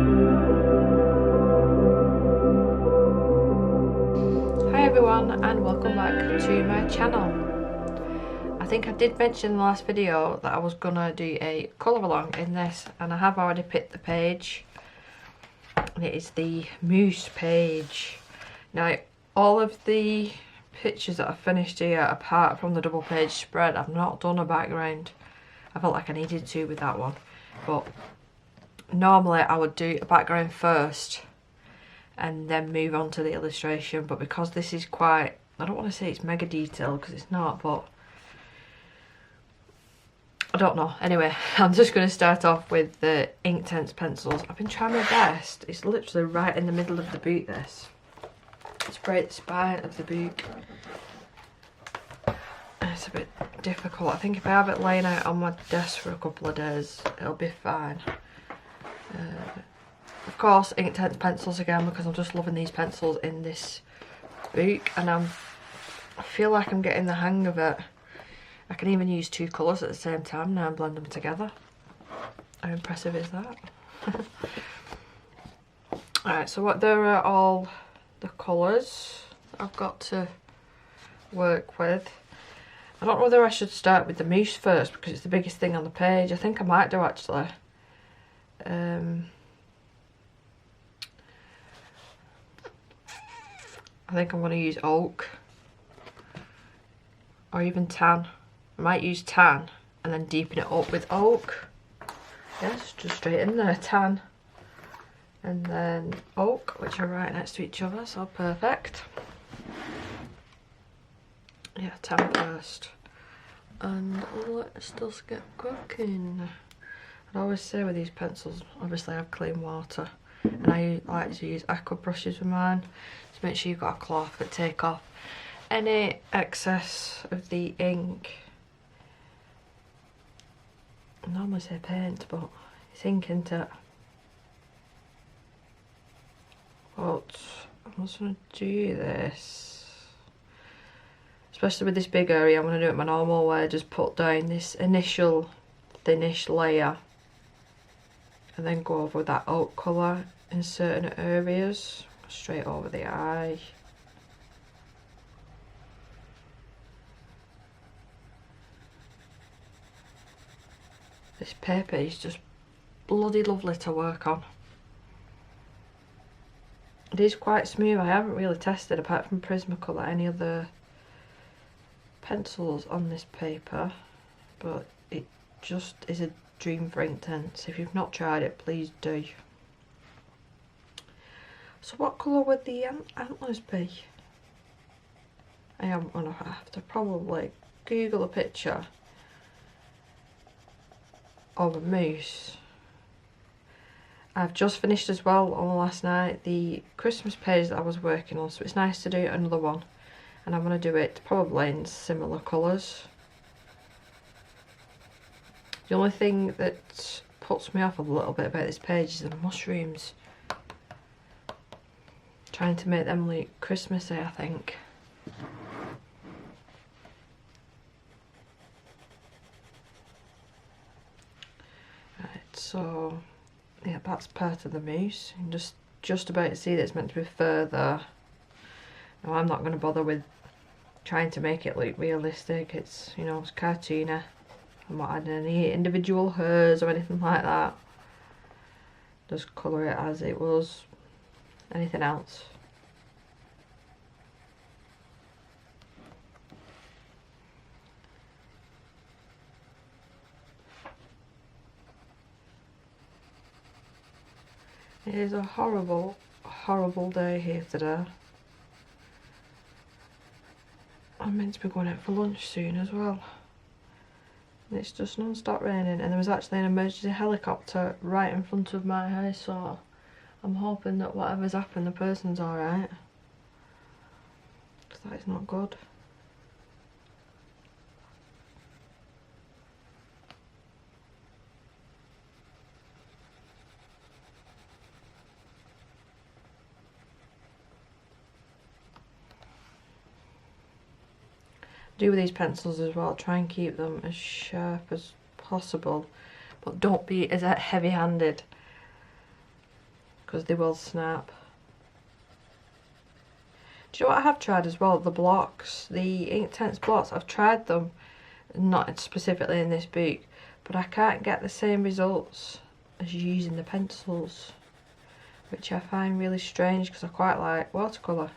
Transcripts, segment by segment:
Hi everyone and welcome back to my channel. I think I did mention in the last video that I was gonna do a colour along in this, and I have already picked the page, and it is the Moose page. Now all of the pictures that I've finished here, apart from the double page spread, I've not done a background. I felt like I needed to with that one, but normally I would do a background first and then move on to the illustration, but because this is quite, I don't want to say it's mega detailed because it's not, but I don't know. Anyway, I'm just going to start off with the Inktense pencils. I've been trying my best. It's literally right in the middle of the book, this. Spray the spine of the book. And it's a bit difficult. I think if I have it laying out on my desk for a couple of days, it'll be fine. Of course, Inktense pencils again, because I'm just loving these pencils in this book, and I feel like I'm getting the hang of it. I can even use two colours at the same time now and blend them together. How impressive is that? Alright, so there are all the colours I've got to work with. I don't know whether I should start with the Moose first because it's the biggest thing on the page. I think I might do actually. I think I'm going to use Oak or even Tan. I might use Tan and then deepen it up with Oak. Yes, just straight in there, Tan and then Oak, which are right next to each other, so perfect. Yeah, Tan first. And let's just get cracking. I always say with these pencils, obviously I have clean water, and I like to use aqua brushes with mine. So make sure you've got a cloth that take off any excess of the ink. I normally say paint, but it's ink, isn't it? But I'm just going to do this. Especially with this big area, I'm going to do it my normal way. Just put down this initial thinnish layer and then go over with that oak colour in certain areas. Straight over the eye. This paper is just bloody lovely to work on. It is quite smooth. I haven't really tested, apart from Prismacolor, any other pencils on this paper, but it just is a dream for Inktense. If you've not tried it, please do. So what colour would the antlers be? I am going to have to probably Google a picture of a moose. I've just finished as well on last night the Christmas page that I was working on, so it's nice to do another one, and I'm going to do it probably in similar colours. The only thing that puts me off a little bit about this page is the mushrooms. Trying to make them look Christmassy, I think. Right, so yeah, that's part of the moose. You can just about see that it's meant to be further. Now I'm not going to bother with trying to make it look realistic. It's, you know, it's cartoony. I'm not adding any individual hairs or anything like that. Just colour it as it was anything else. It is a horrible, horrible day here today. I'm meant to be going out for lunch soon as well. And it's just non-stop raining, and there was actually an emergency helicopter right in front of my house, so I'm hoping that whatever's happened, the person's alright. Because that is not good. Do with these pencils as well, try and keep them as sharp as possible, but don't be as heavy-handed. because they will snap. Do you know what I have tried as well? The blocks, the Inktense blocks. I've tried them, not specifically in this book, but I can't get the same results as using the pencils, which I find really strange because I quite like watercolour.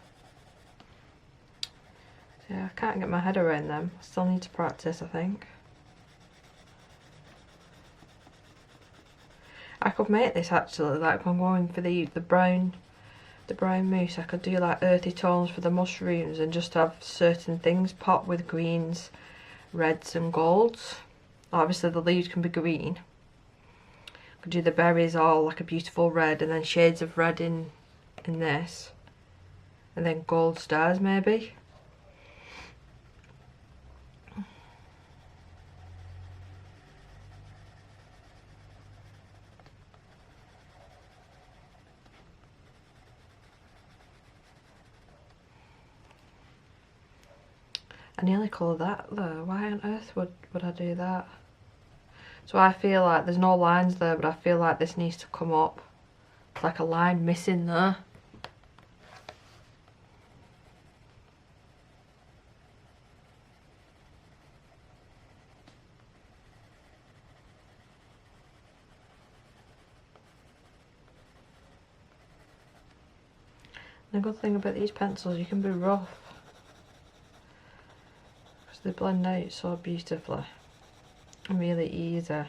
So yeah, I can't get my head around them. I still need to practice, I think. I could make this actually, like when I'm going for the brown mousse, I could do like earthy tones for the mushrooms and just have certain things pop with greens, reds and golds. Obviously the leaves can be green. I could do the berries all like a beautiful red and then shades of red in this. And then gold stars maybe. I nearly coloured that though. Why on earth would I do that? So I feel like there's no lines there, but I feel like this needs to come up. It's like a line missing there. The good thing about these pencils, you can be rough because they blend out so beautifully and really easy.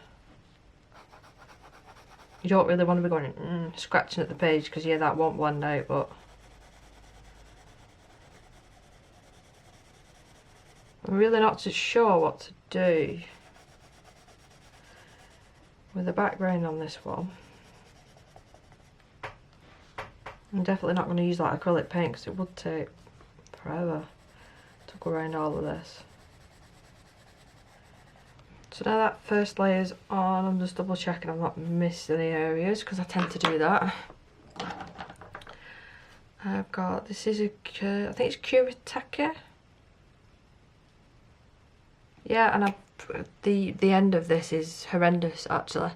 You don't really want to be going scratching at the page because yeah, that won't blend out, but I'm really not too sure what to do with the background on this one. I'm definitely not going to use like acrylic paint because it would take forever to go around all of this. So now that first layer's on, I'm just double checking I've not missed any areas because I tend to do that. I've got, this is I think it's Chirstmas. Yeah, and the end of this is horrendous actually.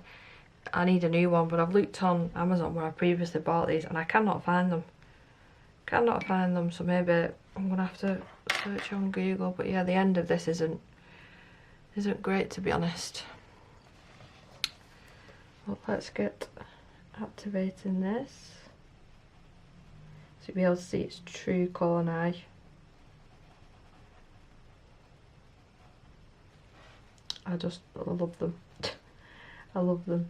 I need a new one, but I've looked on Amazon where I previously bought these and I cannot find them. So maybe I'm gonna have to search on Google. But yeah, the end of this isn't great, to be honest. Well, let's get activating this so you'll be able to see its true colour now. I love them. I love them.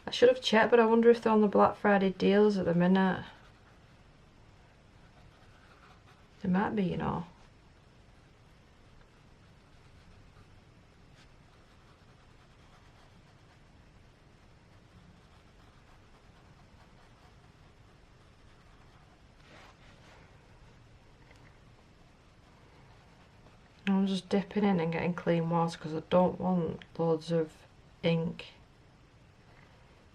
I should have checked, but I wonder if they're on the Black Friday deals at the minute. They might be, you know. I'm just dipping in and getting clean water because I don't want loads of ink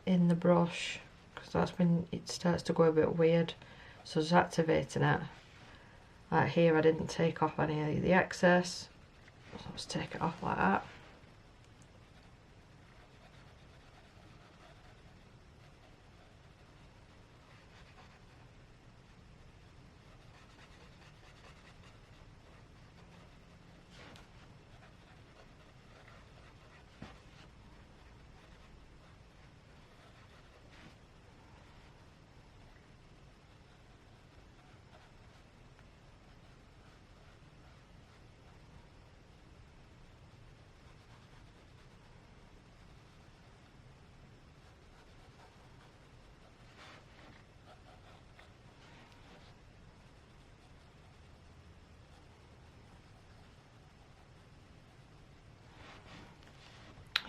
in the brush because that's when it starts to go a bit weird. So just activating it. Like here I didn't take off any of the excess, so I'll just take it off like that.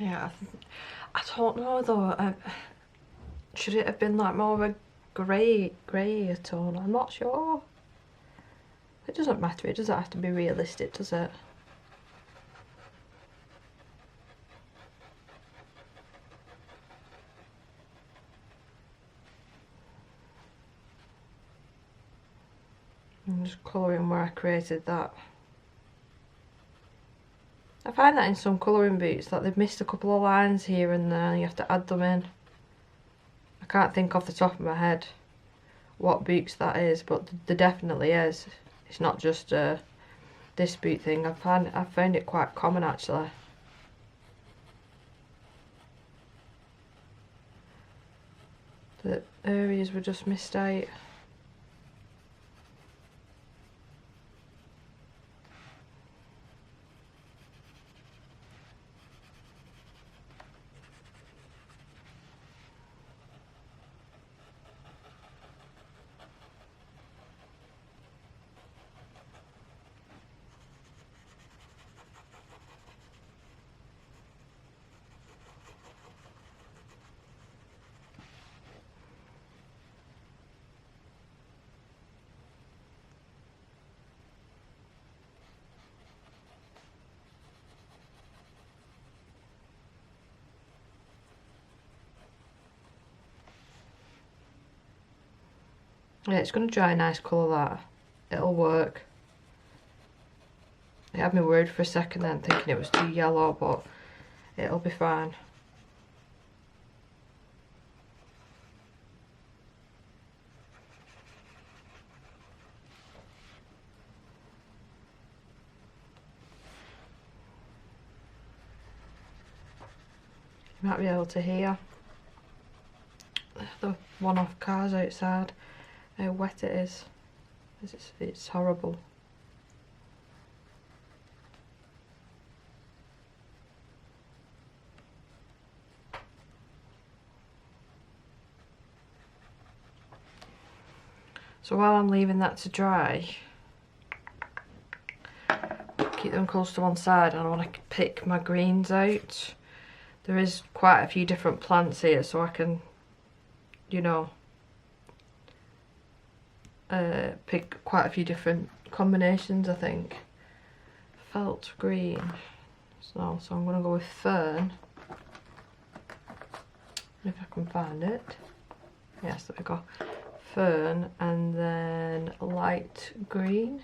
Yeah, I don't know though. Should it have been like more of a grey tone? I'm not sure. It doesn't matter. It doesn't have to be realistic, does it? I'm just colouring where I created that I find that in some colouring boots that they've missed a couple of lines here and there and you have to add them in. I can't think off the top of my head what boots that is, but there definitely is. It's not just this boot thing. I've found it quite common actually. The areas were just missed out. Yeah, it's going to dry a nice colour that. It'll work. It had me worried for a second then, thinking it was too yellow, but it'll be fine. You might be able to hear the one-off cars outside, how wet it is. It's horrible. So while I'm leaving that to dry, keep them close to one side, and I want to pick my greens out. There is quite a few different plants here, so I can, you know, pick quite a few different combinations, I think. Felt green. So I'm going to go with fern. If I can find it. Yes, there we go. Fern, and then light green.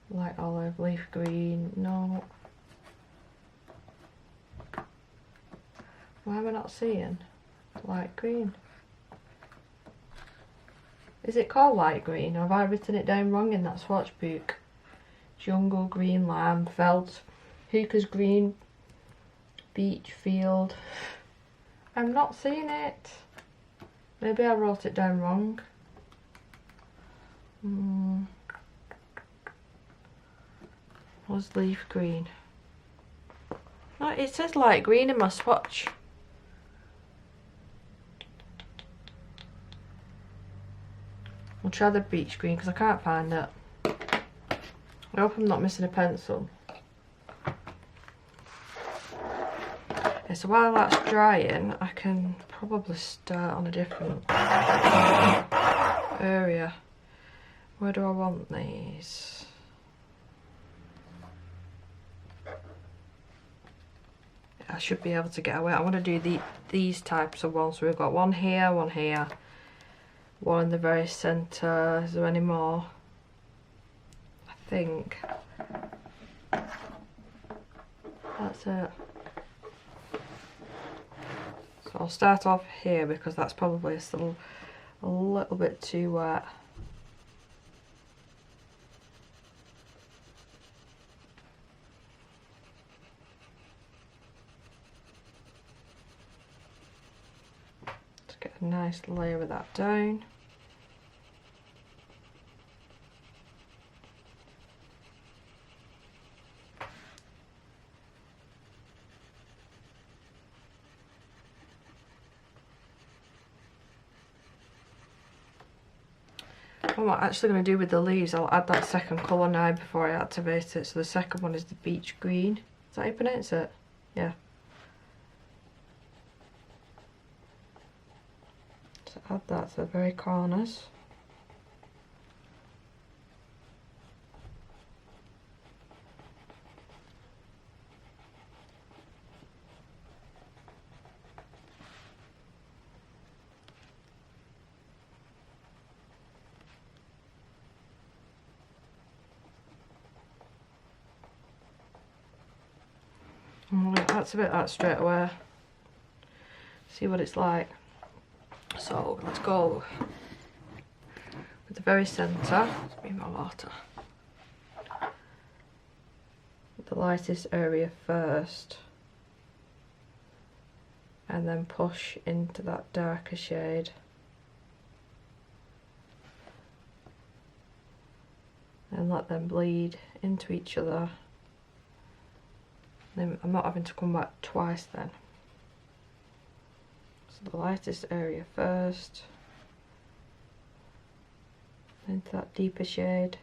Light olive, leaf green, no. Why am I not seeing light green? Is it called light green, or have I written it down wrong in that swatch book? Jungle green, lime, felt, hookah's green, beach, field. I'm not seeing it. Maybe I wrote it down wrong. Was leaf green? No, it says light green in my swatch. I'll try the beach green because I can't find it. I hope I'm not missing a pencil. Yeah, so while that's drying, I can probably start on a different area. Where do I want these? I should be able to get away. I want to do these types of ones. So we've got one here, one in the very centre. Is there any more? I think that's it. So I'll start off here because that's probably still a little bit too wet. Get a nice layer of that down. What I'm actually going to do with the leaves, I'll add that second colour now before I activate it. So the second one is the beach green. Is that how you pronounce it? Yeah. So add that to the very corners. activate that straight away. See what it's like. So let's go with the very centre. Let's be my water. The lightest area first, and then push into that darker shade. And let them bleed into each other. Then I'm not having to come back twice then. So the lightest area first, into that deeper shade.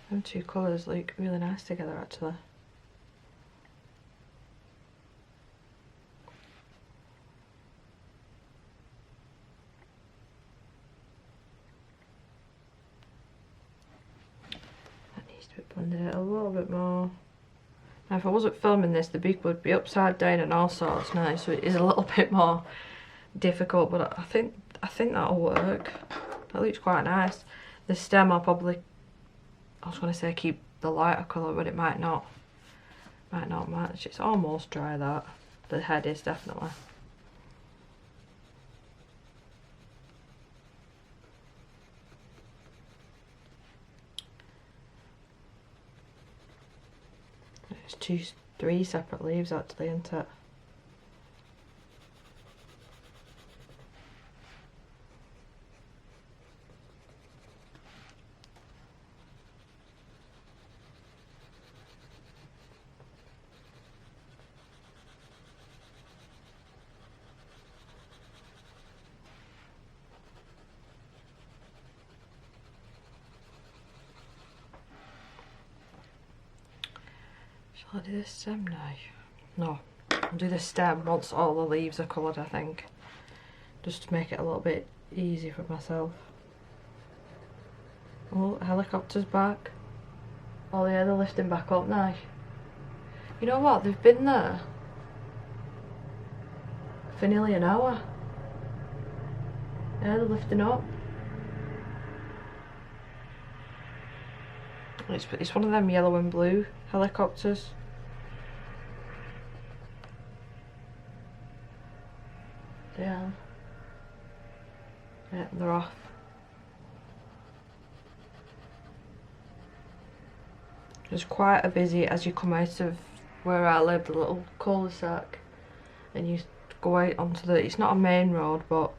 Them two colours look really nice together actually. Blended it a little bit more. Now if I wasn't filming this, the beak would be upside down and all sorts now, so it is a little bit more difficult, but I think that'll work. That looks quite nice. The stem I'll probably, I was going to say keep the lighter colour, but it might not match. It's almost dry, that. The head is definitely. It's three separate leaves actually, isn't it? Shall I do the stem now? No, I'll do the stem once all the leaves are coloured, I think. Just to make it a little bit easier for myself. Oh, helicopter's back. Oh yeah, they're lifting back up now. You know what, they've been there for nearly an hour. Yeah, they're lifting up. It's one of them yellow and blue helicopters. Yeah. Yeah, they're off. It's quite a busy as you come out of where I live, the little cul-de-sac, and you go out onto the, it's not a main road, but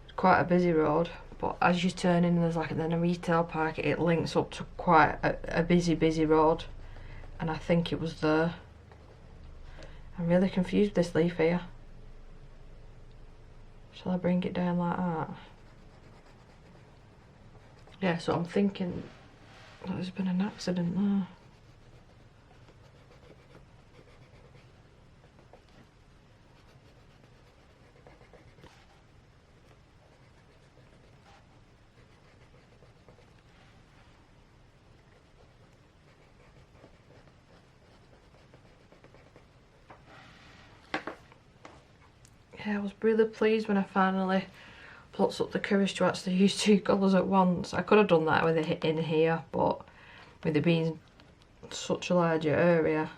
it's quite a busy road. But as you turn in, there's like then a retail park, it links up to quite a busy road, and I think it was there. I'm really confused with this leaf here. Shall I bring it down like that? Yeah, so I'm thinking that there's been an accident there. Yeah, I was really pleased when I finally plots up the courage to actually use two colours at once. I could have done that with it in here, but with it being such a larger area,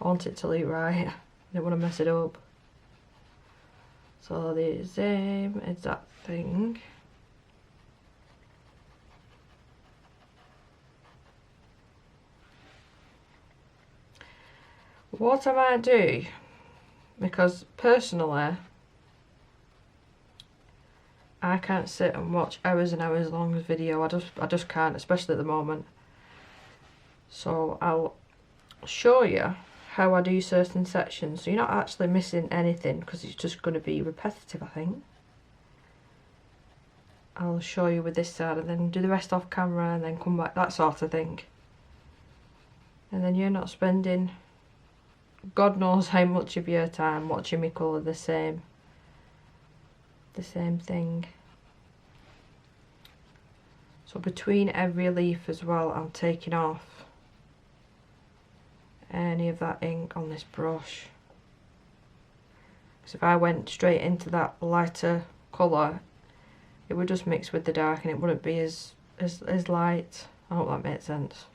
I want it to look right. I didn't want to mess it up. So the same exact thing. What I might do, because personally I can't sit and watch hours and hours long video. I just can't, especially at the moment. So I'll show you how I do certain sections, so you're not actually missing anything, because it's just going to be repetitive, I think. I'll show you with this side and then do the rest off camera and then come back, that sort of thing. And then you're not spending God knows how much of your time watching me colour the same thing. So between every leaf as well, I'm taking off any of that ink on this brush. Because if I went straight into that lighter colour, it would just mix with the dark and it wouldn't be as light. I hope that made sense.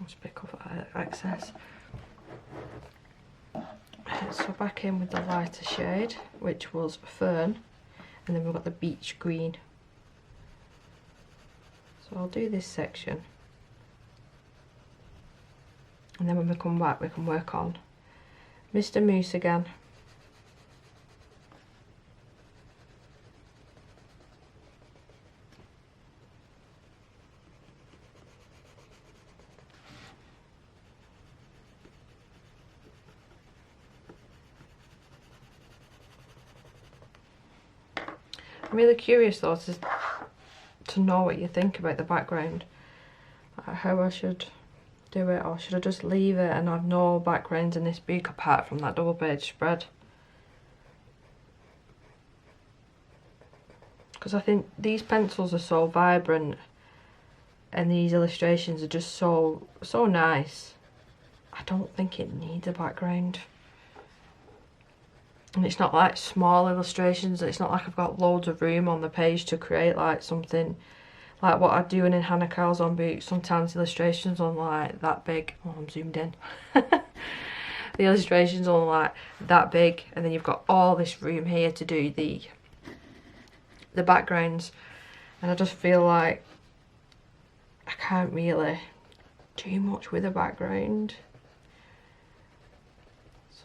Let's pick up excess. So back in with the lighter shade, which was Fern, and then we've got the beach green. So I'll do this section, and then when we come back we can work on Mr. Moose again. I'm really curious though to know what you think about the background, how I should do it, or should I just leave it and have no backgrounds in this book apart from that double page spread? Because I think these pencils are so vibrant and these illustrations are just so nice. I don't think it needs a background. And it's not like small illustrations, it's not like I've got loads of room on the page to create like something like what I do in Hannah Carl's on books. Sometimes illustrations on like that big. Oh, I'm zoomed in. The illustrations on like that big, and then you've got all this room here to do the backgrounds, and I just feel like I can't really do much with a background.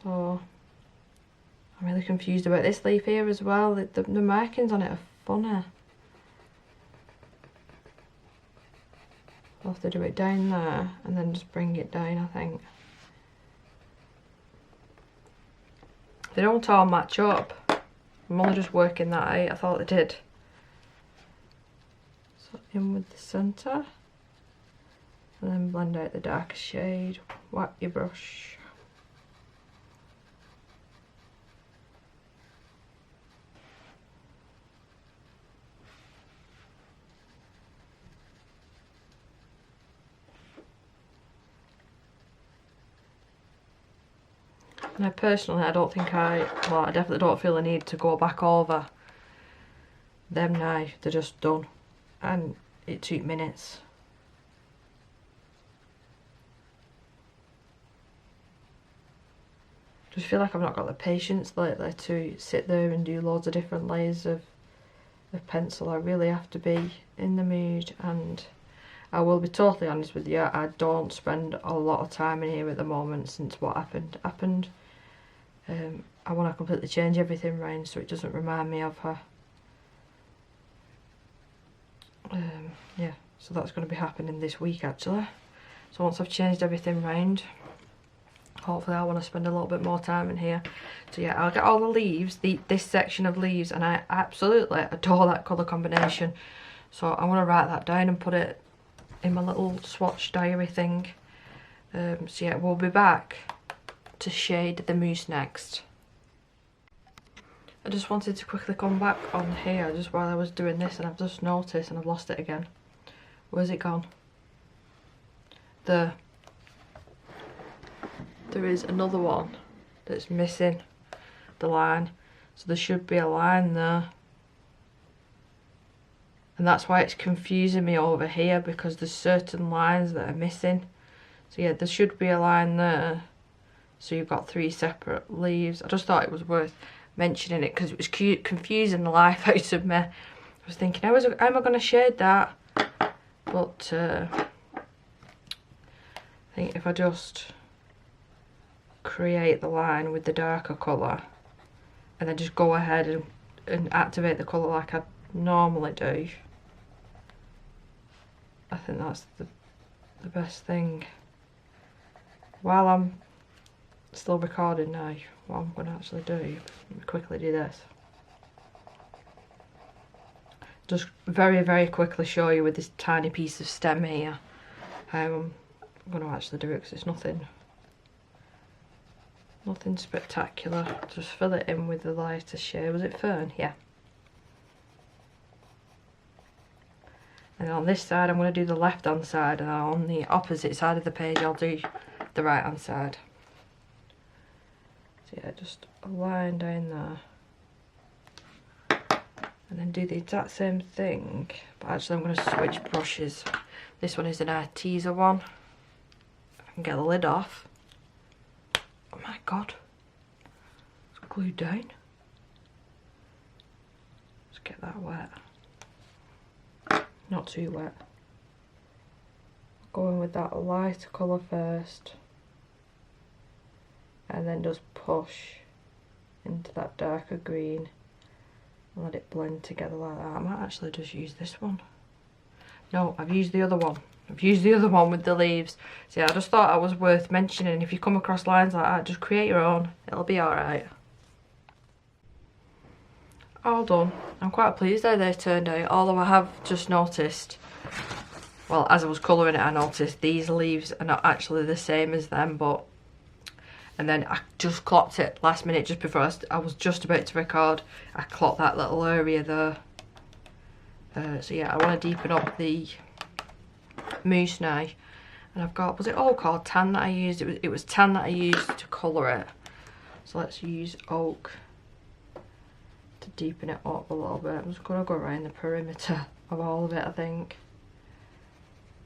So I'm really confused about this leaf here as well. The markings on it are funny. I'll have to do it down there and then just bring it down, I think. They don't all match up. I'm only just working that out. I thought they did. So in with the centre. And then blend out the darker shade. Whack your brush. And I definitely don't feel a need to go back over them now. They're just done. And it took minutes. Just feel like I've not got the patience lately to sit there and do loads of different layers of pencil. I really have to be in the mood, and I will be totally honest with you, I don't spend a lot of time in here at the moment since what happened. I want to completely change everything round so it doesn't remind me of her. Yeah, so that's going to be happening this week actually. So once I've changed everything round, hopefully I want to spend a little bit more time in here. So yeah, I'll get all the leaves, this section of leaves, and I absolutely adore that colour combination. So I want to write that down and put it in my little swatch diary thing. So yeah, we'll be back to shade the moose next. I just wanted to quickly come back on here just while I was doing this, and I've just noticed and I've lost it again. Where's it gone? There is another one that's missing the line, so there should be a line there, and that's why it's confusing me over here, because there's certain lines that are missing. So yeah, there should be a line there, so you've got 3 separate leaves. I just thought it was worth mentioning it because it was confusing the life out of me. I was thinking, how am I going to shade that? But I think if I just create the line with the darker colour and then just go ahead and activate the colour like I normally do, I think that's the best thing. While I'm still recording now, what I'm going to actually do, let me quickly do this. Just very quickly show you with this tiny piece of stem here how I'm going to actually do it, because it's nothing spectacular. Just fill it in with the lighter shade. Was it Fern? Yeah. And on this side I'm going to do the left hand side, and on the opposite side of the page I'll do the right hand side. So yeah, just a line down there. And then do the exact same thing, but actually I'm going to switch brushes. This one is an Arteza one. If I can get the lid off. Oh my god, it's glued down. Let's get that wet. Not too wet. Go in with that lighter colour first, and then just push into that darker green. Let it blend together like that. I might actually just use this one. No, I've used the other one. I've used the other one with the leaves. So yeah, I just thought it was worth mentioning. If you come across lines like that, just create your own. It'll be alright. All done. I'm quite pleased how they turned out, although I have just noticed, well, as I was colouring it, I noticed these leaves are not actually the same as them, but... And then I just clocked it last minute, just before I was just about to record. I clocked that little area there. So yeah, I want to deepen up the mousse now. And I've got, was it all called tan that I used? It was tan that I used to colour it. So let's use oak to deepen it up a little bit. I'm just going to go around the perimeter of all of it, I think.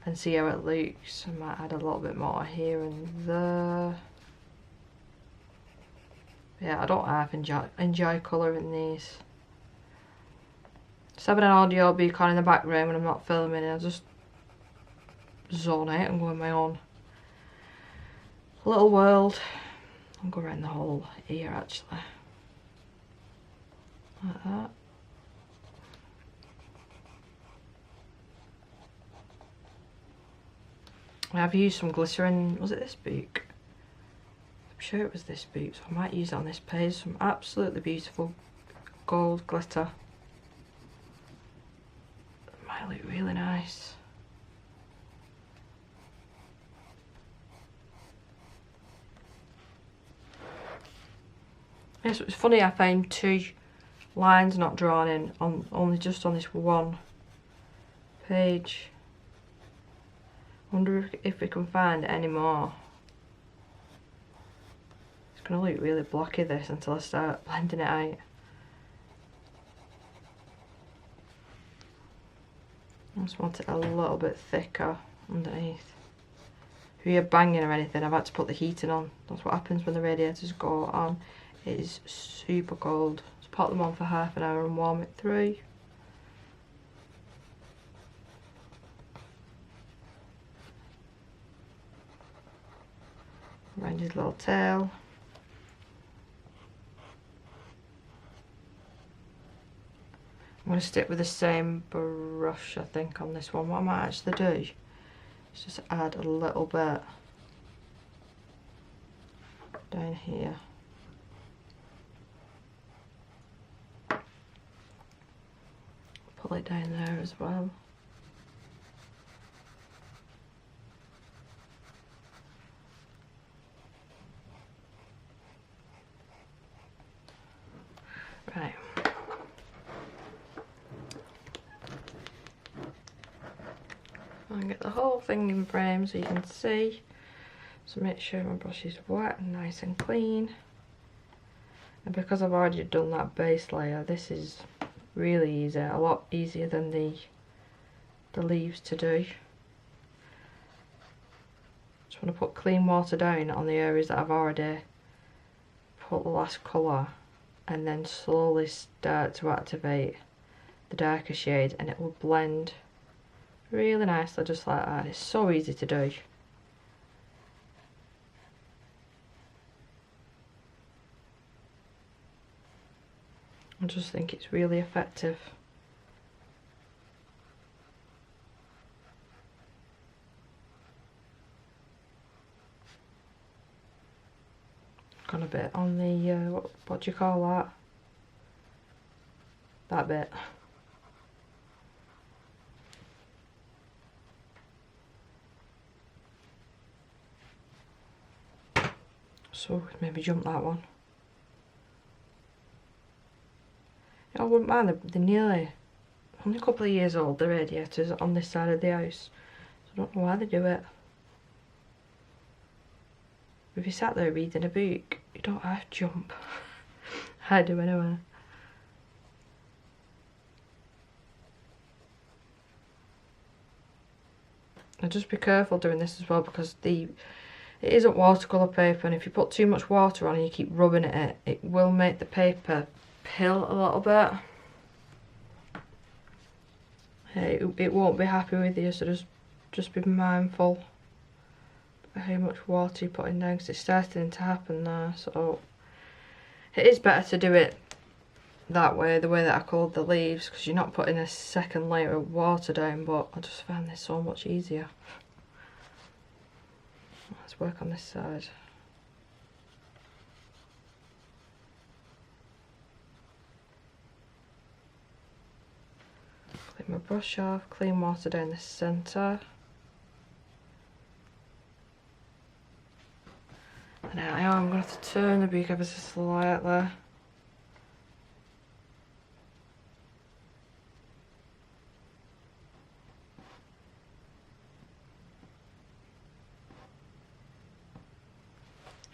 And see how it looks. I might add a little bit more here and there. Yeah, I don't half enjoy colouring these. Just having an audio beacon in the background when I'm not filming, and I just zone out and go in my own little world. I'll go around the whole ear actually. Like that. I've used some glycerin, was it this book? I'm sure it was this boot, so I might use it on this page. Some absolutely beautiful gold glitter. It might look really nice. Yes, it was funny, I found 2 lines not drawn in on only just on this one page. I wonder if we can find any more. It's going to look really blocky this until I start blending it out. I just want it a little bit thicker underneath. If you hear banging or anything, I've had to put the heating on. That's what happens when the radiators go on. It is super cold. Just pop them on for half an hour and warm it through. Around his little tail. I'm going to stick with the same brush, I think, on this one. What I might actually do is just add a little bit down here. Pull it down there as well. Right. I'll get the whole thing in frame so you can see. So make sure my brush is wet and nice and clean. And because I've already done that base layer, this is really easy, a lot easier than the leaves to do. Just want to put clean water down on the areas that I've already put the last colour, and then slowly start to activate the darker shade, and it will blend really nicely just like that. It's so easy to do. I just think it's really effective. Got a bit on the, what do you call that? That bit. So maybe jump that one. I wouldn't mind, they're nearly Only a couple of years old, the radiators on this side of the house. So I don't know why they do it. If you sat there reading a book, you don't have to jump. I do anyway. And just be careful doing this as well, because it isn't watercolour paper, and if you put too much water on and you keep rubbing at it, it will make the paper pill a little bit. It won't be happy with you, so just be mindful of how much water you're putting down, because it's starting to happen there. So it is better to do it that way, the way that I coloured the leaves, because you're not putting a second layer of water down, but I just found this so much easier. Let's work on this side. Clean my brush off, clean water down the centre. And now I'm going to have to turn the beak ever so slightly.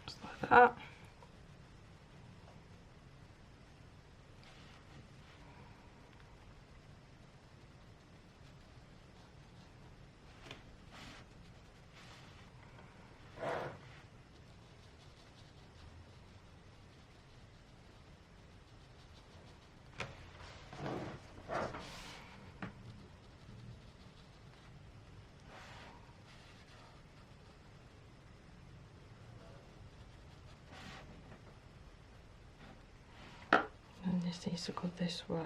Just like that. And this needs to go this way.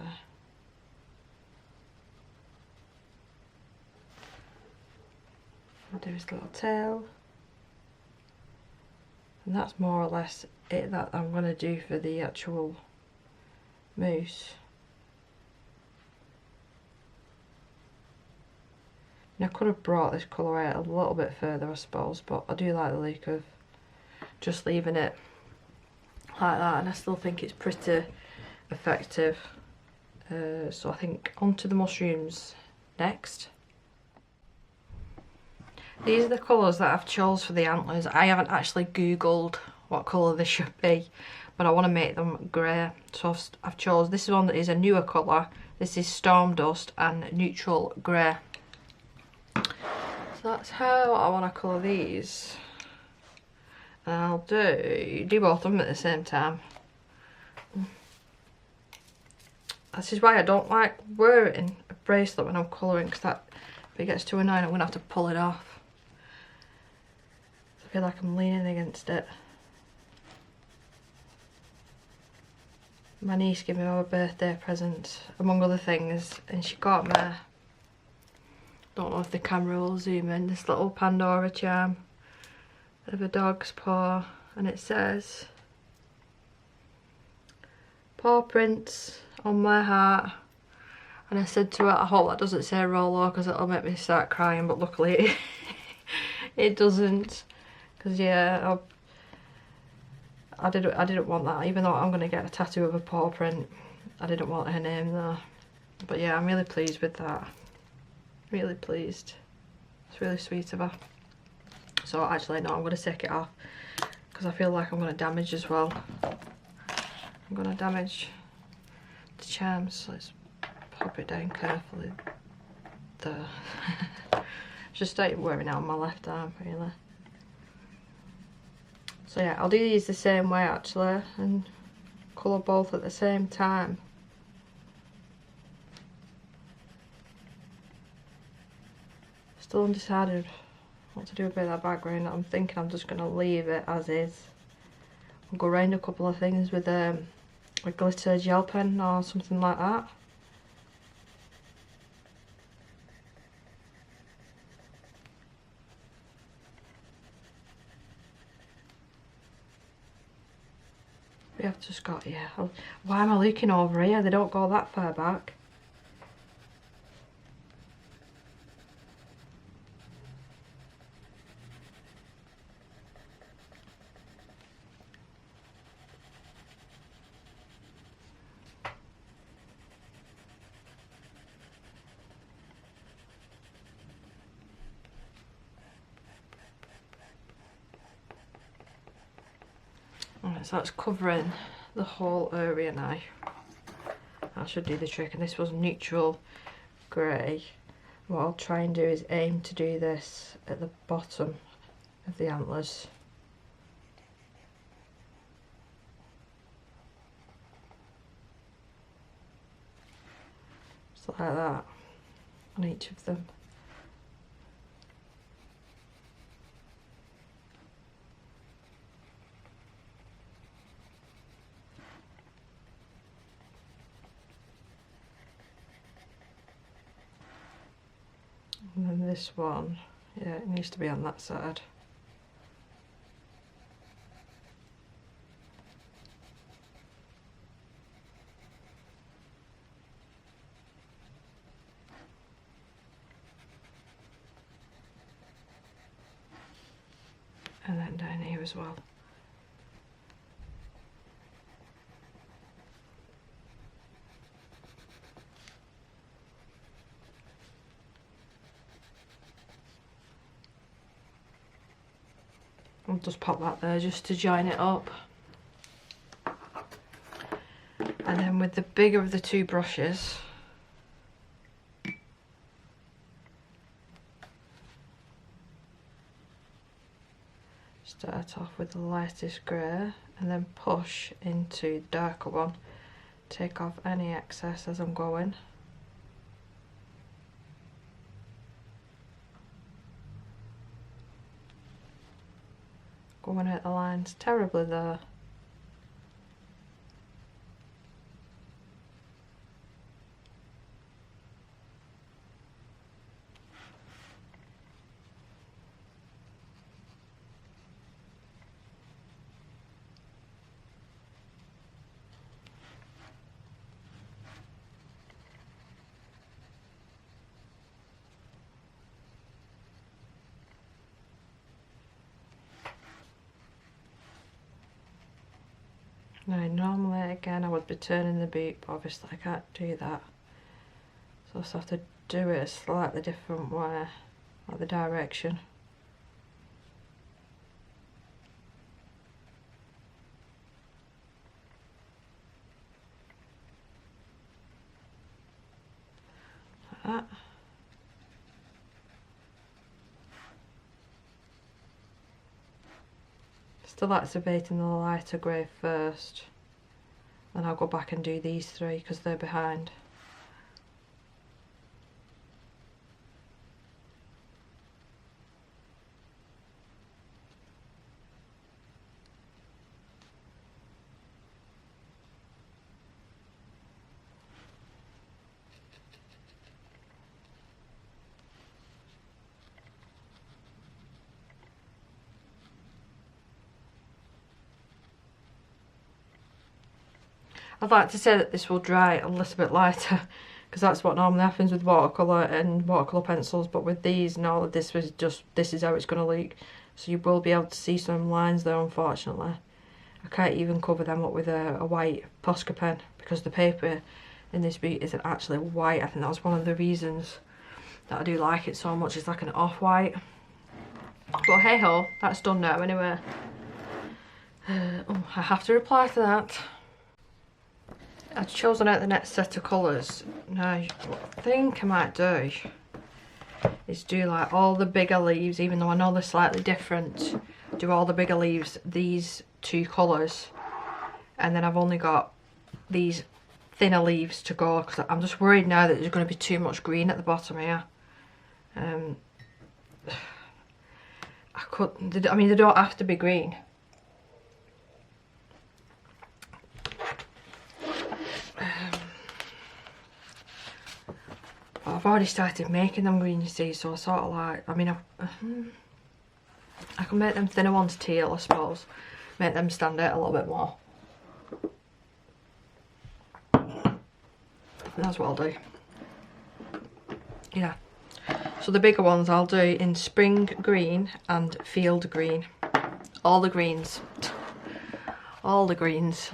And do his little tail. And that's more or less it that I'm going to do for the actual moose. And I could have brought this colour out a little bit further, I suppose, but I do like the look of just leaving it like that, and I still think it's pretty effective. So I think onto the mushrooms next. These are the colours that I've chose for the antlers. I haven't actually googled what colour they should be, but I want to make them grey. So I've chose, this one that is a newer colour. This is Storm Dust and Neutral Grey. So that's how I want to colour these. And I'll do both of them at the same time. This is why I don't like wearing a bracelet when I'm colouring, because that, if it gets too annoying, I'm going to have to pull it off. I feel like I'm leaning against it. My niece gave me my birthday present, among other things, and she got me, don't know if the camera will zoom in, this little Pandora charm of a dog's paw, and it says, paw prints on my heart. And I said to her, I hope that doesn't say Rolo, because it'll make me start crying, but luckily it doesn't. Because yeah, I didn't want that, even though I'm going to get a tattoo of a paw print. I didn't want her name there. But yeah, I'm really pleased with that. Really pleased. It's really sweet of her. So actually no, I'm going to take it off, because I feel like I'm going to damage as well. I'm going to damage the charms. Let's pop it down carefully. There. Just started wearing it on my left arm really. So yeah, I'll do these the same way actually, and colour both at the same time. Still undecided what to do about that background. I'm thinking I'm just going to leave it as is. I'll go around a couple of things with a glitter gel pen or something like that. We have just got, yeah. Why am I looking over here? They don't go that far back. Right, so that's covering the whole area now. That should do the trick, and this was neutral grey. What I'll try and do is aim to do this at the bottom of the antlers. Just like that on each of them. And then this one, yeah, it needs to be on that side. And then down here as well. I'll just pop that there just to join it up. And then with the bigger of the two brushes, start off with the lightest grey and then push into the darker one. Take off any excess as I'm going. Going at the lines terribly there. Now normally again I would be turning the boot, but obviously I can't do that. So I just have to do it a slightly different way, like the direction. Like that. Still activating the lighter grey first, then I'll go back and do these three because they're behind. I'd like to say that this will dry a little bit lighter because that's what normally happens with watercolour and watercolour pencils, but with these, no, this is how it's going to look. So you will be able to see some lines there, unfortunately. I can't even cover them up with a white Posca pen because the paper in this boot isn't actually white. I think that was one of the reasons that I do like it so much. It's like an off-white. But hey ho, that's done now anyway. Oh, I have to reply to that. I've chosen out the next set of colours. Now, what I think I might do is do like all the bigger leaves, even though I know they're slightly different. Do all the bigger leaves, these two colours, and then I've only got these thinner leaves to go because I'm just worried now that there's going to be too much green at the bottom here. I mean, they don't have to be green. I've already started making them green, you see, so I sort of like, I mean, I can make them thinner ones teal, I suppose. Make them stand out a little bit more. And that's what I'll do. Yeah. So the bigger ones I'll do in spring green and field green. All the greens. All the greens.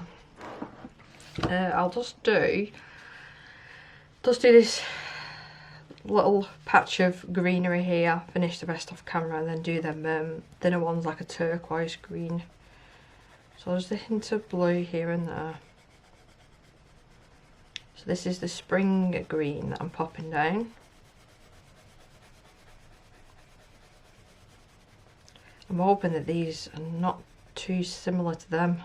I'll just do this little patch of greenery here, finish the rest off camera, and then do them thinner ones like a turquoise green So there's a hint of blue here and there. So this is the spring green that I'm popping down. I'm hoping that these are not too similar to them,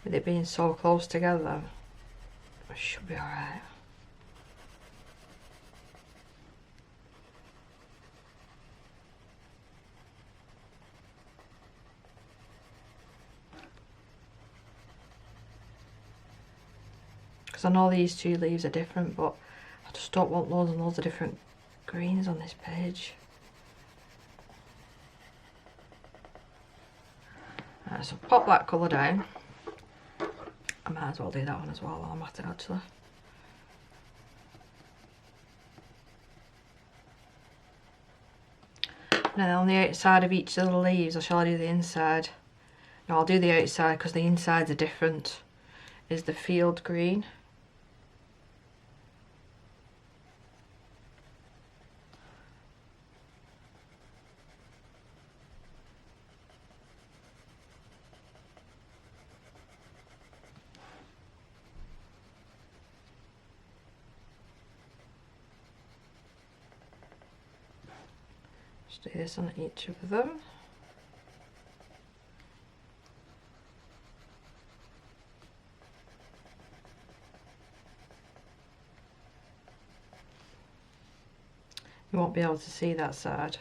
with it being so close together. It should be alright. Because I know these two leaves are different, but I just don't want loads and loads of different greens on this page. Right, so pop that colour down. I might as well do that one as well while I'm at it actually. And then on the outside of each of the leaves, or shall I do the inside? No, I'll do the outside because the insides are different. Is the field green. Just do this on each of them. You won't be able to see that side.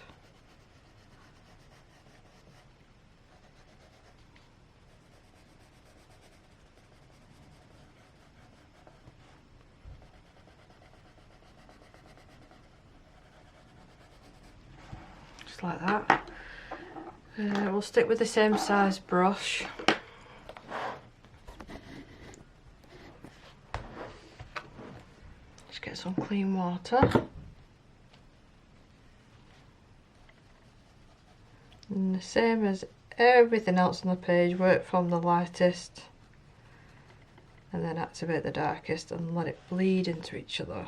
Just like that. We'll stick with the same size brush. Just get some clean water. And the same as everything else on the page, work from the lightest and then activate the darkest and let it bleed into each other.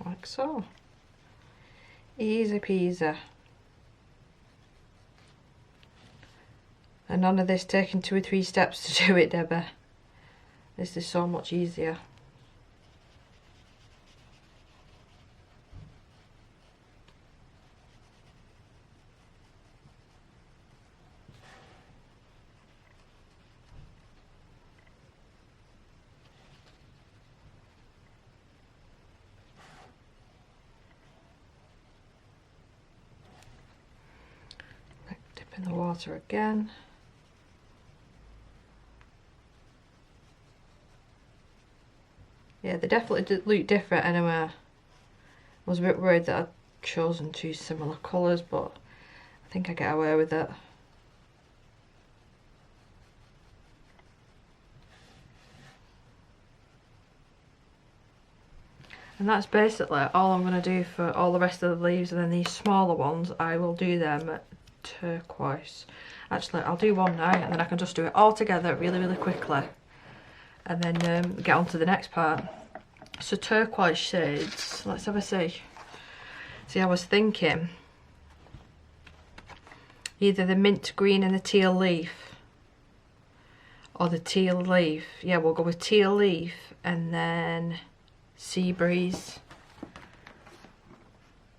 Like so. Easy peasy. And none of this taking 2 or 3 steps to do it, Debbie. This is so much easier. Dip in the water again. Yeah, they definitely did look different anyway. I was a bit worried that I'd chosen 2 similar colours, but I think I get away with it. And that's basically all I'm going to do for all the rest of the leaves, and then these smaller ones, I will do them turquoise. Actually, I'll do one now, and then I can just do it all together really quickly. And then get on to the next part. So turquoise shades, let's have a see. See, I was thinking either the mint green and the teal leaf, or the teal leaf. Yeah, we'll go with teal leaf and then sea breeze.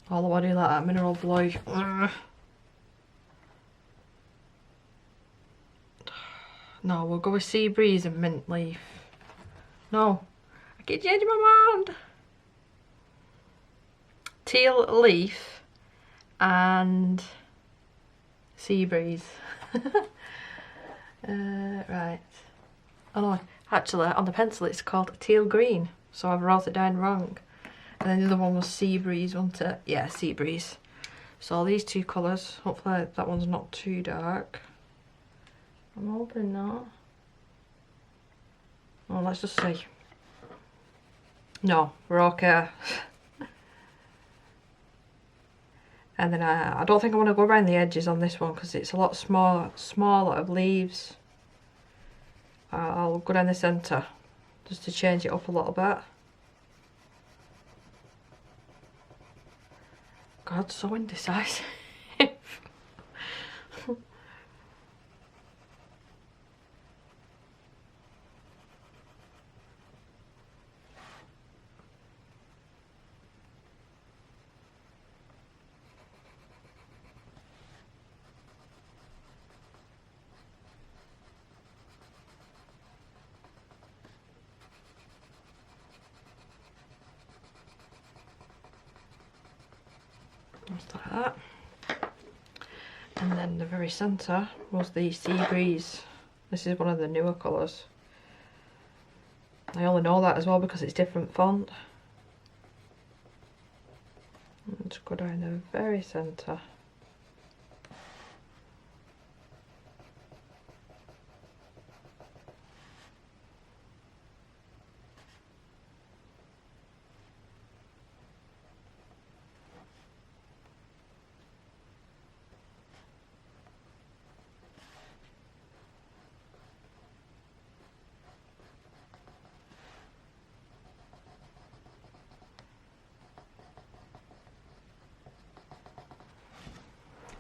Although I do like that mineral blue. No, we'll go with sea breeze and mint leaf. No, I keep changing my mind. Teal leaf and sea breeze. Right. Oh no, actually on the pencil it's called teal green, so I wrote it down wrong. And then the other one was sea breeze, wasn't it? Yeah, sea breeze. So these 2 colours, hopefully that one's not too dark. I'm hoping not. Well, let's just see. No, we're okay. And then I don't think I want to go around the edges on this one because it's a lot smaller of leaves. I'll go down the centre. just to change it up a little bit. God, so indecisive. Just like that. And then the very centre was the Sea Breeze. This is one of the newer colours. I only know that as well because it's different font. Let's go down the very centre.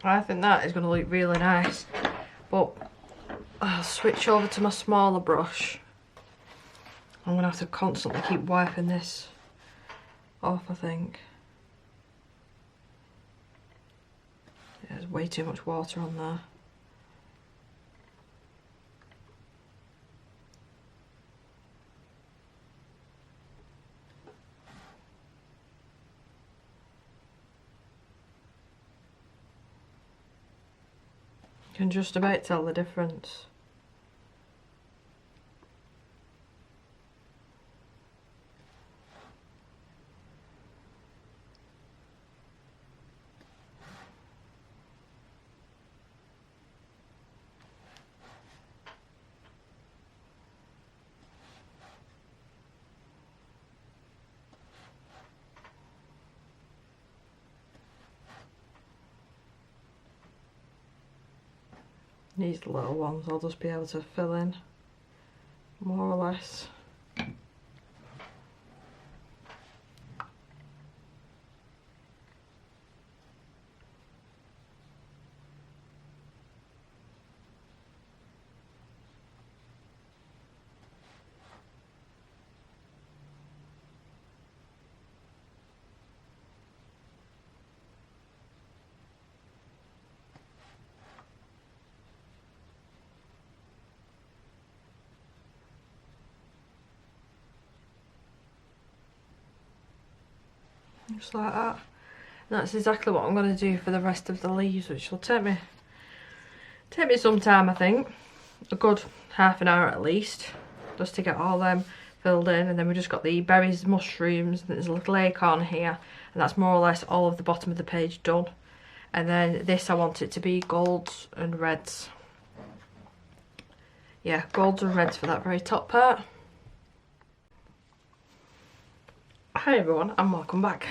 I think that is going to look really nice, but I'll switch over to my smaller brush. I'm going to have to constantly keep wiping this off, I think. There's way too much water on there. You can just about tell the difference. These little ones I'll just be able to fill in, more or less. Just like that. And that's exactly what I'm going to do for the rest of the leaves, which will take me some time, I think. A good half an hour at least, just to get all them filled in. And then we just got the berries, mushrooms, and there's a little acorn here, and that's more or less all of the bottom of the page done. And then this, I want it to be golds and reds. Yeah, golds and reds for that very top part. Hi everyone and welcome back.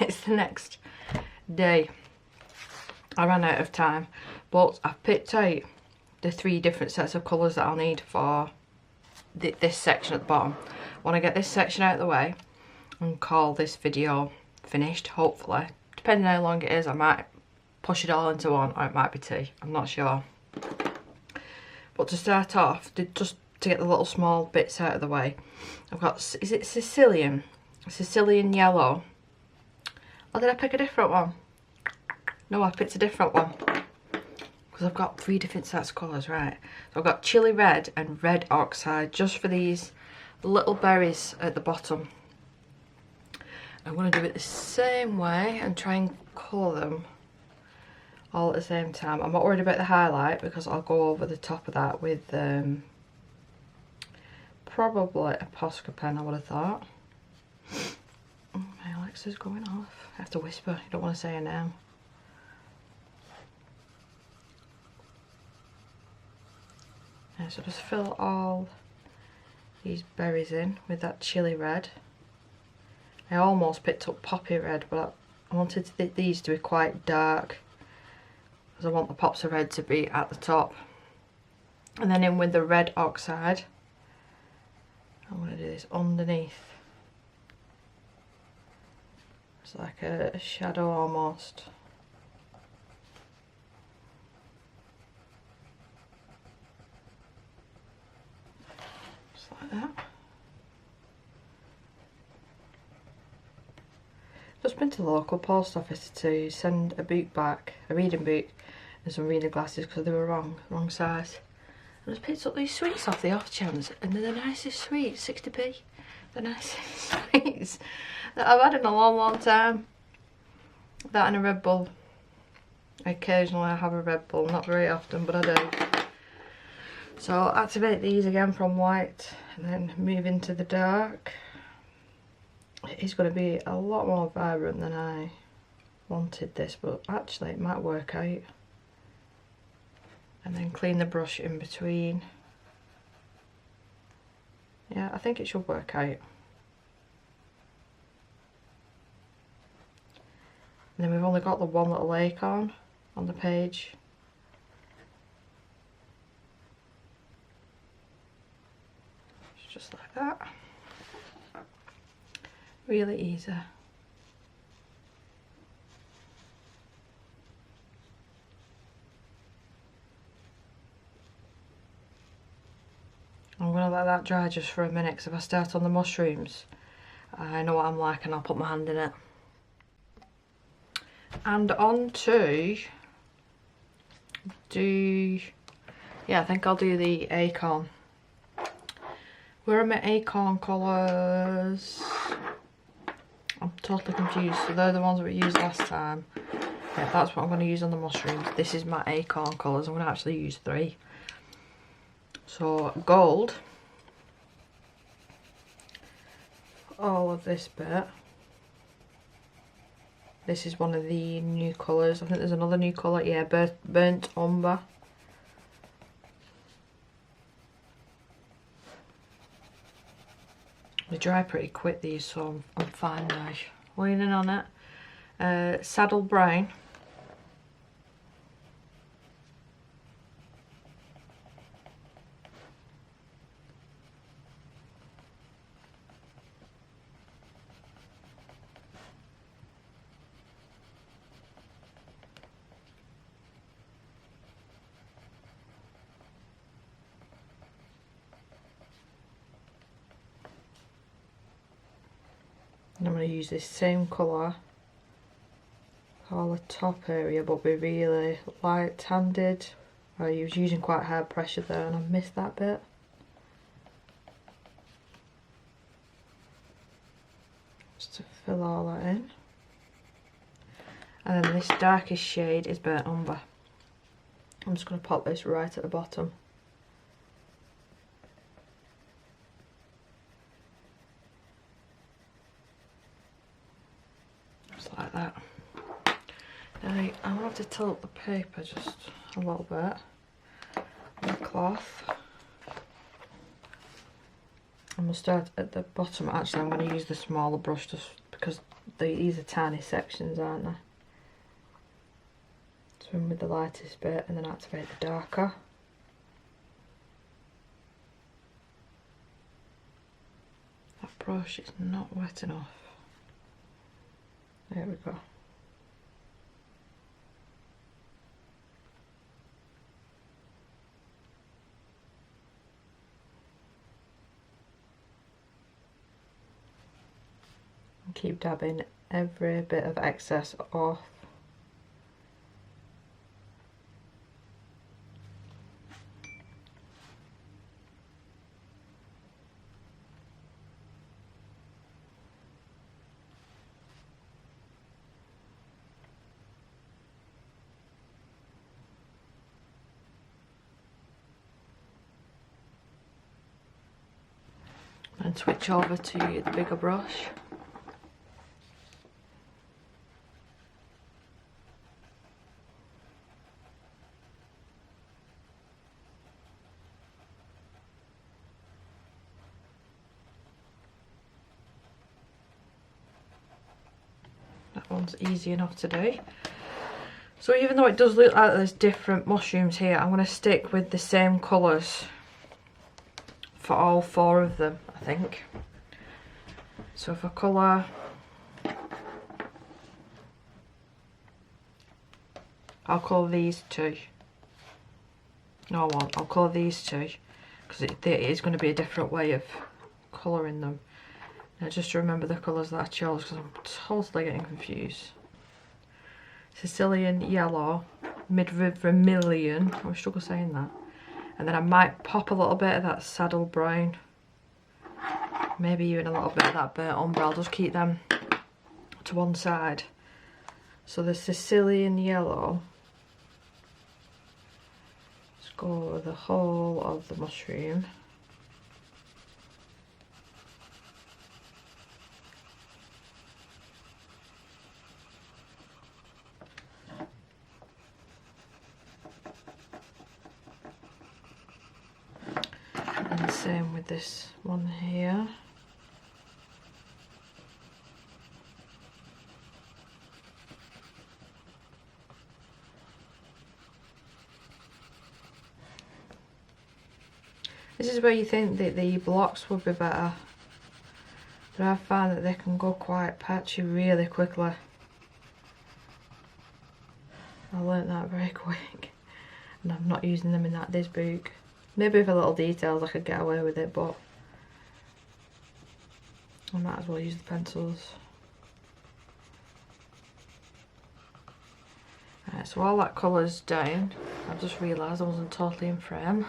It's the next day. I ran out of time, but I've picked out the 3 different sets of colours that I'll need for this section at the bottom. I want to get this section out of the way and call this video finished, hopefully. Depending on how long it is, I might push it all into one, or it might be 2, I'm not sure. But to start off, just to get the little small bits out of the way, I've got, is it Sicilian yellow? Or did I pick a different one? No, I picked a different one. Because I've got 3 different sets of colours, right? So I've got chili red and red oxide, just for these little berries at the bottom. I'm going to do it the same way and try and colour them all at the same time. I'm not worried about the highlight because I'll go over the top of that with probably a Posca pen, I would have thought. My Alexa's going off. I have to whisper, you don't want to say her name. Yeah, so just fill all these berries in with that chili red. I almost picked up poppy red, but I wanted these to be quite dark because I want the pops of red to be at the top. And then in with the red oxide. I'm going to do this underneath. It's like a shadow almost. Just like that. Just been to the local post office to send a book back, a reading book and some reading glasses because they were wrong size. I just picked up these sweets off the off chance and they're the nicest sweets, 60p. The nicest sweets that I've had in a long time. That and a Red Bull. Occasionally I have a Red Bull, not very often but I do. So I'll activate these again from white and then move into the dark. It is going to be a lot more vibrant than I wanted this, but actually it might work out. And then clean the brush in between. Yeah, I think it should work out. And then we've only got the one little acorn on the page. It's just like that. Really easy. I'm going to let that dry just for a minute because if I start on the mushrooms, I know what I'm like and I'll put my hand in it. And on to I think I'll do the acorn. Where are my acorn colours? I'm totally confused. So they're the ones that we used last time. Yeah, that's what I'm going to use on the mushrooms. This is my acorn colours. I'm going to actually use 3. So gold, all of this bit. This is one of the new colours. I think there's another new colour. Yeah, burnt umber. They dry pretty quick these, so I'm fine now. Leaning on it. Saddle brown. And I'm going to use this same colour for the top area, but be really light-handed. I was using quite high pressure there and I missed that bit. Just to fill all that in. And then this darkest shade is burnt umber. I'm just going to pop this right at the bottom. Like that. Now I'm going to have to tilt the paper just a little bit on the cloth. I'm going to start at the bottom. Actually, I'm going to use the smaller brush just because these are tiny sections, aren't they? Swim with the lightest bit and then activate the darker. That brush is not wet enough. There we go. And keep dabbing every bit of excess off. And switch over to the bigger brush. That one's easy enough to do. So even though it does look like there's different mushrooms here, I'm going to stick with the same colours for all 4 of them, I think. So for colour, I'll colour these 2. No, I won't. I'll colour these 2 because it is going to be a different way of colouring them. Now just remember the colours that I chose because I'm totally getting confused. Sicilian yellow, mid vermilion. I struggle saying that. And then I might pop a little bit of that saddle brown. Maybe even a little bit of that burnt umber. I'll just keep them to one side. So the Sicilian yellow. Let's go over the whole of the mushroom. And same with this one here. This is where you think that the blocks would be better, but I find that they can go quite patchy really quickly. I learnt that very quick, and I'm not using them in this book. Maybe with a little details I could get away with it, but I might as well use the pencils. Right, so while that colour's down, I just realised I wasn't totally in frame.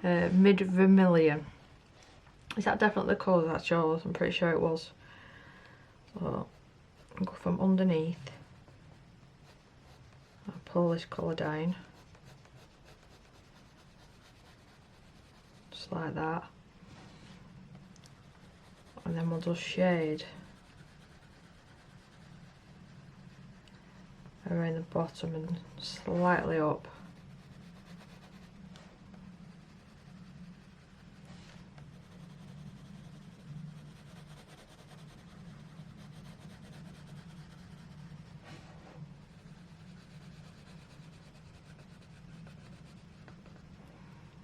Mid vermilion. Is that definitely the colour that I chose? I'm pretty sure it was. So I'll go from underneath. I'll pull this colour down. Just like that. And then we'll just shade around the bottom and slightly up.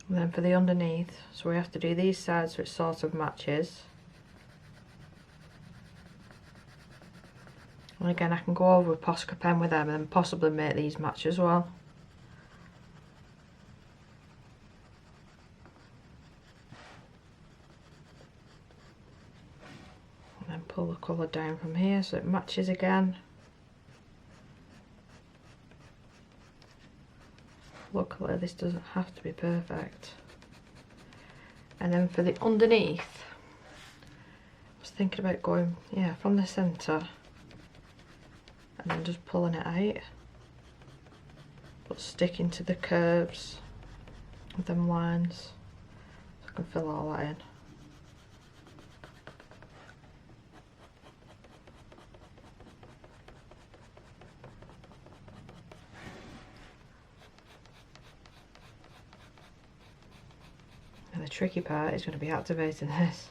And then for the underneath, so we have to do these sides so it sort of matches. And again, I can go over with Posca pen with them and then possibly make these match as well. And then pull the colour down from here so it matches again. Luckily this doesn't have to be perfect. And then for the underneath, I was thinking about going, yeah, from the centre and then just pulling it out, but sticking to the curves with them lines so I can fill all that in. The tricky part is going to be activating this.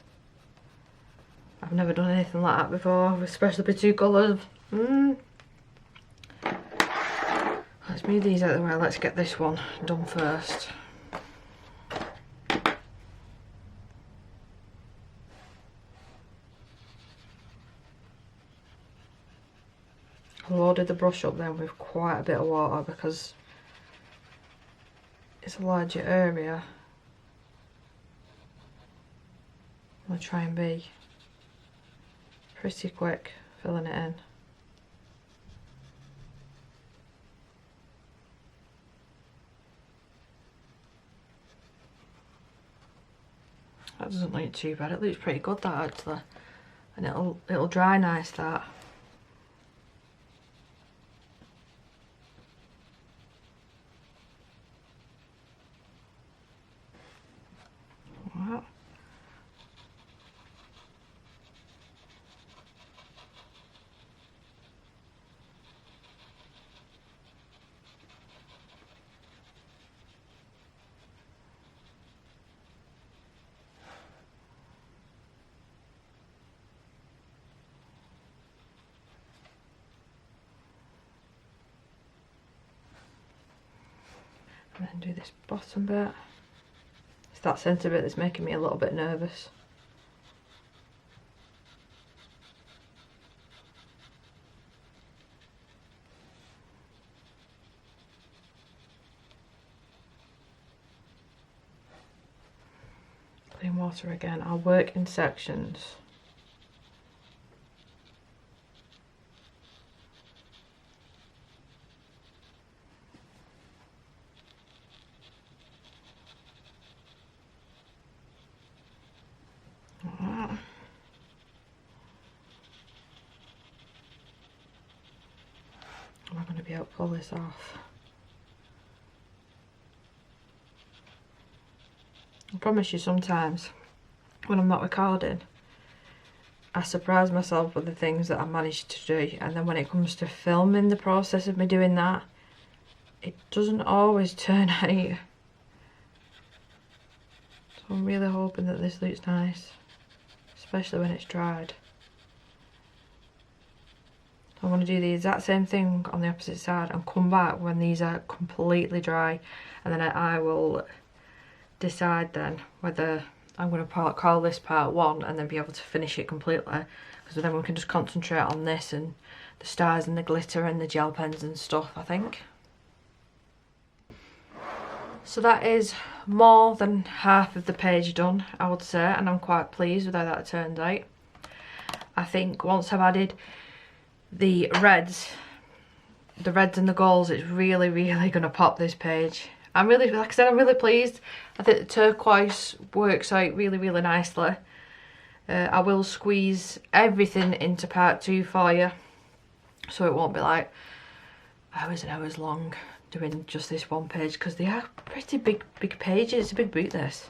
I've never done anything like that before, especially with 2 colours. Let's move these out of the way, let's get this one done first. I loaded the brush up then with quite a bit of water because it's a larger area. I'll try and be pretty quick filling it in. That doesn't look too bad, it looks pretty good that actually. And it'll dry nice that. Wow. And then do this bottom bit. that centre bit that's making me a little bit nervous. Clean water again. I'll work in sections. Am I going to be able to pull this off? I promise you, sometimes when I'm not recording, I surprise myself with the things that I managed to do, and then when it comes to filming the process of me doing that, it doesn't always turn out. So I'm really hoping that this looks nice, especially when it's dried. I want to do the exact same thing on the opposite side and come back when these are completely dry, and then I will decide then whether I'm going to call this part 1 and then be able to finish it completely, because then we can just concentrate on this and the stars and the glitter and the gel pens and stuff, I think. So that is more than half of the page done, I would say, and I'm quite pleased with how that turned out. I think once I've added the reds and the golds, it's really going to pop this page. I'm really, like I said, I'm really pleased. I think the turquoise works out really nicely. I will squeeze everything into part 2 for you, so it won't be like hours and hours long doing just this one page, because they are pretty big pages. It's a big book, this.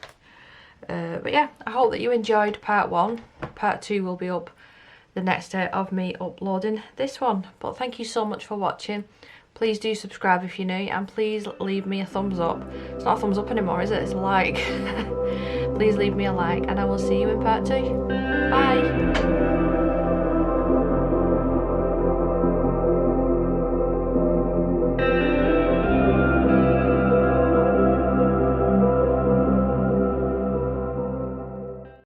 But yeah, I hope that you enjoyed part 1. Part 2 will be up the next day of me uploading this one. But thank you so much for watching. Please do subscribe if you're new, and please leave me a thumbs up. It's not a thumbs up anymore, is it? It's a like. Please leave me a like, and I will see you in part 2. Bye.